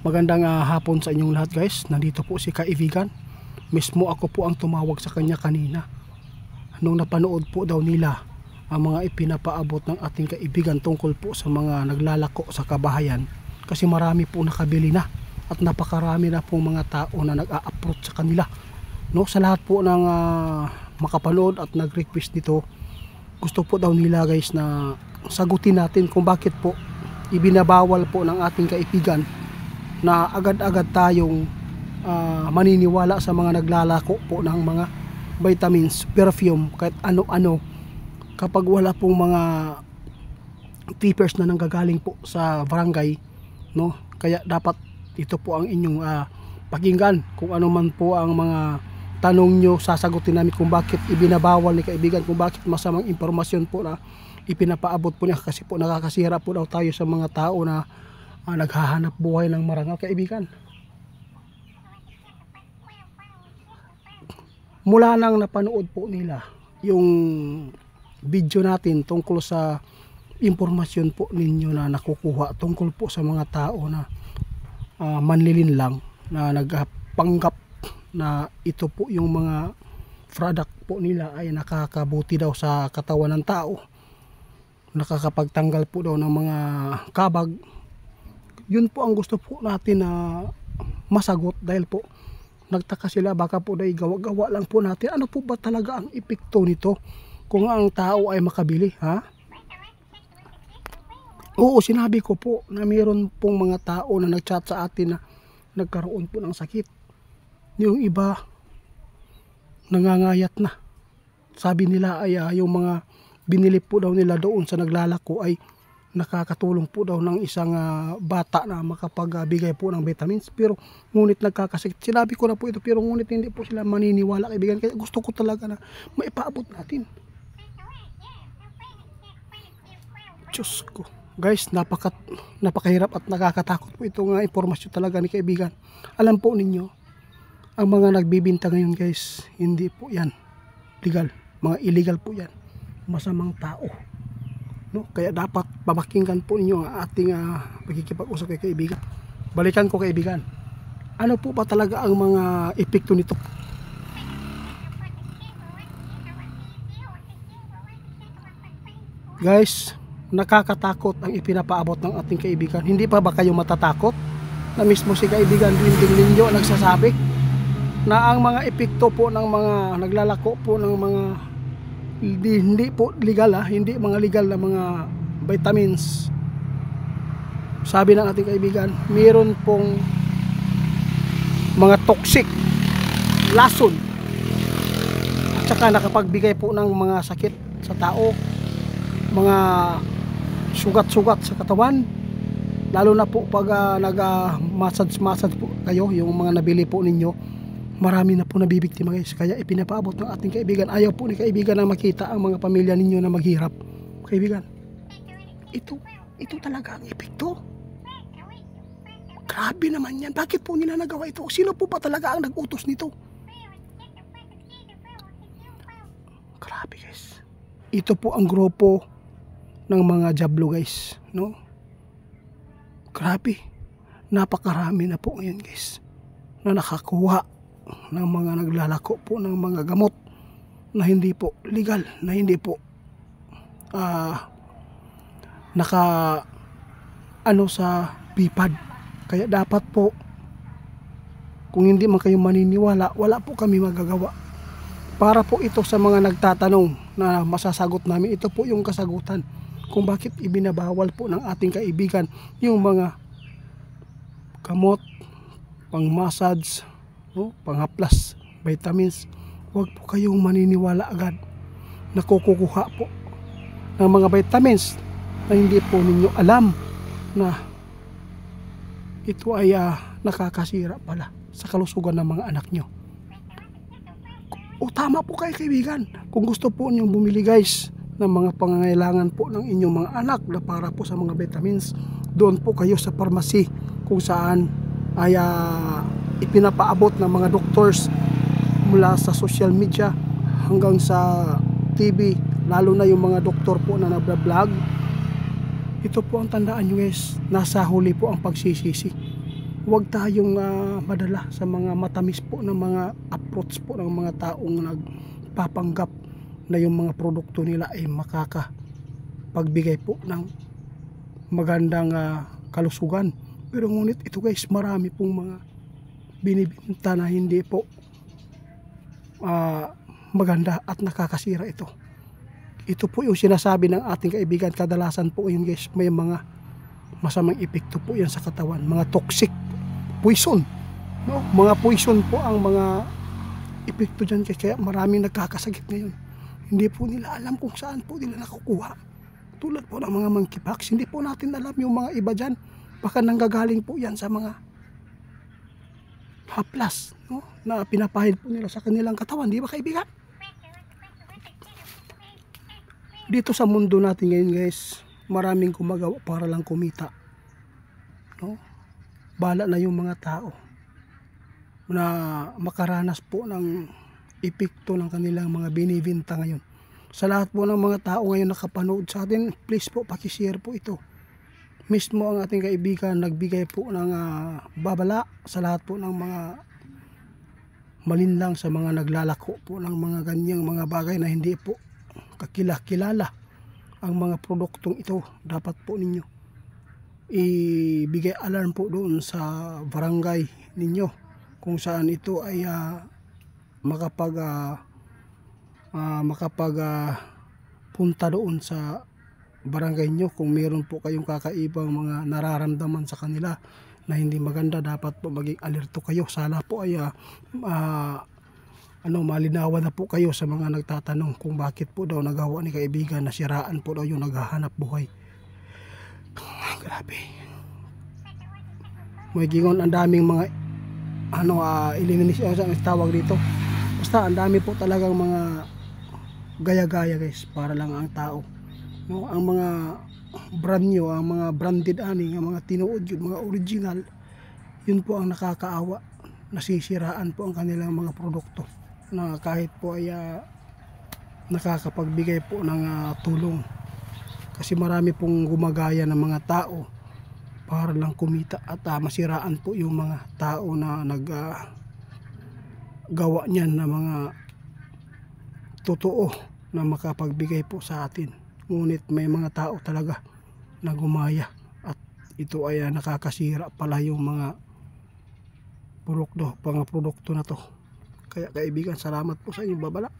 Magandang hapon sa inyong lahat guys. Nandito po si kaibigan. Mismo ako po ang tumawag sa kanya kanina. Nung napanood po daw nila ang mga ipinapaabot ng ating kaibigan tungkol po sa mga naglalako sa kabahayan. Kasi marami po nakabili na at napakarami na po mga tao na nag-a-approach sa kanila. No, sa lahat po ng makapanood at nag-request dito, gusto po daw nila guys na sagutin natin kung bakit po ibinabawal po ng ating kaibigan na agad-agad tayong maniniwala sa mga naglalako po ng mga vitamins, perfume, kahit ano-ano kapag wala pong mga papers na nanggagaling po sa barangay, no? Kaya dapat ito po ang inyong pakinggan. Kung ano man po ang mga tanong nyo, sasagutin namin kung bakit ibinabawal ni kaibigan, kung bakit masamang impormasyon po na ipinapaabot po niya, kasi po nakakasira po daw tayo sa mga tao na naghahanap buhay ng marangal kaibigan. Mula nang napanood po nila yung video natin tungkol sa impormasyon po ninyo na nakukuha tungkol po sa mga tao na manlilinlang na nagpanggap na ito po yung mga product po nila ay nakakabuti daw sa katawan ng tao, nakakapagtanggal po daw ng mga kabag. Yun po ang gusto po natin na masagot, dahil po nagtaka sila, baka po dahil gawa-gawa lang po natin. Ano po ba talaga ang epekto nito kung ang tao ay makabili, ha? Oo, sinabi ko po na mayroon pong mga tao na nagchat sa atin na nagkaroon po ng sakit. Yung iba nangangayat na. Sabi nila ay yung mga binili po daw nila doon sa naglalako ay nakakatulong po daw ng isang bata na makapagbigay po ng vitamins, pero ngunit nagkakasakit. Sinabi ko na po ito, pero ngunit hindi po sila maniniwala kaibigan. Kaya gusto ko talaga na maipaabot natin. Diyos ko guys, napakahirap at nakakatakot po itong impormasyon talaga ni kaibigan. Alam po ninyo, ang mga nagbibinta ngayon guys, hindi po yan legal, mga illegal po yan, masamang tao, no? Kaya dapat papakinggan po ninyo ang ating pagkikipag-usap kay kaibigan. Balikan ko kaibigan, ano po ba talaga ang mga epekto nito? Guys, nakakatakot ang ipinapaabot ng ating kaibigan. Hindi pa ba kayo matatakot na mismo si kaibigan Dinding Ninyo nagsasabi na ang mga epekto po ng mga naglalako po ng mga hindi po legal, hindi mga legal na mga vitamins. Sabi ng ating kaibigan, mayroon pong mga toxic, lason, at saka nakapagbigay po ng mga sakit sa tao, mga sugat-sugat sa katawan, lalo na po pag nag-massage po kayo, yung mga nabili po ninyo, marami na po nabibiktima guys. Kaya ipinapaabot ng ating kaibigan. Ayaw po ni kaibigan na makita ang mga pamilya ninyo na maghirap. Kaibigan, ito talaga ang epekto. Grabe naman yan. Bakit po nila nagawa ito? Sino po pa talaga ang nag-utos nito? Grabe guys. Ito po ang grupo ng mga jablo guys, no? Grabe, napakarami na po ngayon guys na nakakuha ng mga naglalako po ng mga gamot na hindi po legal, na hindi po sa BIPAD. Kaya dapat po, kung hindi man kayo maniniwala, wala po kami magagawa. Para po ito sa mga nagtatanong na masasagot namin, ito po yung kasagutan kung bakit ibinabawal po ng ating kaibigan yung mga gamot, pang-massage, no, pang-haplas, vitamins. Huwag po kayong maniniwala agad na kukuha po ng mga vitamins na hindi po ninyo alam na ito ay nakakasira pala sa kalusugan ng mga anak nyo. O tama po kayo kaibigan, kung gusto po ninyong bumili guys ng mga pangangailangan po ng inyong mga anak na para po sa mga vitamins, doon po kayo sa pharmacy kung saan ay ipinapaabot ng mga doctors mula sa social media hanggang sa TV, lalo na yung mga doktor po na nagbablog. Ito po ang tandaan nyo guys, nasa huli po ang pagsisisi. huwag tayong madala sa mga matamis po ng mga approach po ng mga taong nagpapanggap na yung mga produkto nila ay makakapagbigay po ng magandang kalusugan. Pero ngunit ito guys, marami pong mga binibinta na hindi po maganda at nakakasira ito. Ito po yung sinasabi ng ating kaibigan, kadalasan po yun guys, may mga masamang epekto po yan sa katawan, mga toxic, poison, no? Mga poison po ang mga epekto dyan, kaya maraming nagkakasakit ngayon. Hindi po nila alam kung saan po nila nakukuha. Tulad po ng mga monkeypox, hindi po natin alam yung mga iba dyan, baka nanggagaling po yan sa mga haplas, no? Na pinapahid po nila sa kanilang katawan, di ba kaibigan? Dito sa mundo natin ngayon guys, maraming gumagawa para lang kumita, no? Bala na yung mga tao na makaranas po ng epekto ng kanilang mga binibenta ngayon. Sa lahat po ng mga tao ngayon nakapanood sa atin, please po pakishare po ito. Mismo ang ating kaibigan nagbigay po ng babala sa lahat po ng mga malinlang, sa mga naglalako po ng mga ganyang mga bagay na hindi po kakilala ang mga produktong ito. Dapat po ninyo ibigay alarm po doon sa barangay ninyo kung saan ito ay punta doon sa barangay nyo. Kung meron po kayong kakaibang mga nararamdaman sa kanila na hindi maganda, dapat po maging alerto kayo. Sana po ay malinawan na po kayo sa mga nagtatanong kung bakit po daw nagawa ni kaibigan na siraan po daw yung naghahanap buhay. Grabe. May gingon, ang daming mga elimination ang tawag dito. Basta ang dami po talagang mga gaya-gaya guys, para lang ang tao, no? Ang mga brand new, ang mga branded aning, ang mga tinuod yun, mga original, yun po ang nakakaawa. Nasisiraan po ang kanilang mga produkto na kahit po ay nakakapagbigay po ng tulong. Kasi marami pong gumagaya ng mga tao para lang kumita at masiraan po yung mga tao na gawa niyan na mga totoo na makapagbigay po sa atin. Ngunit may mga tao talaga na gumaya at ito ay nakakasira pala yung mga produkto na to. Kaya kaibigan, salamat po sa inyong babala.